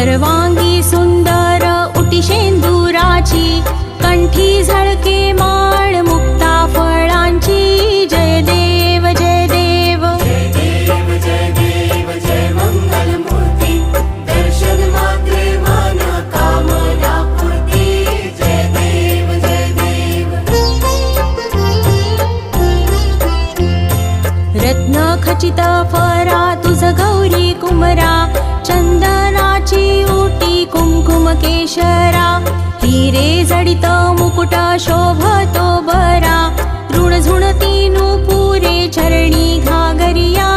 सर्वांगी सुंदर उटी शेंदुराची, कंठी झळके माळ मुक्ता फळांची. जय देव जय देव, जय देव जय देव, जय मंगल मूर्ती. दर्शन मात्रे मन कामना पूर्ती. जय देव जय देव. रत्न खचित फरा तुझ गौरी कुमरा, चंदनाची उटी कुंकुम केशरा. हिरे जडित मुकुट शोभतो बरा, ऋण झुणती नुपुरे चरणी घागरिया.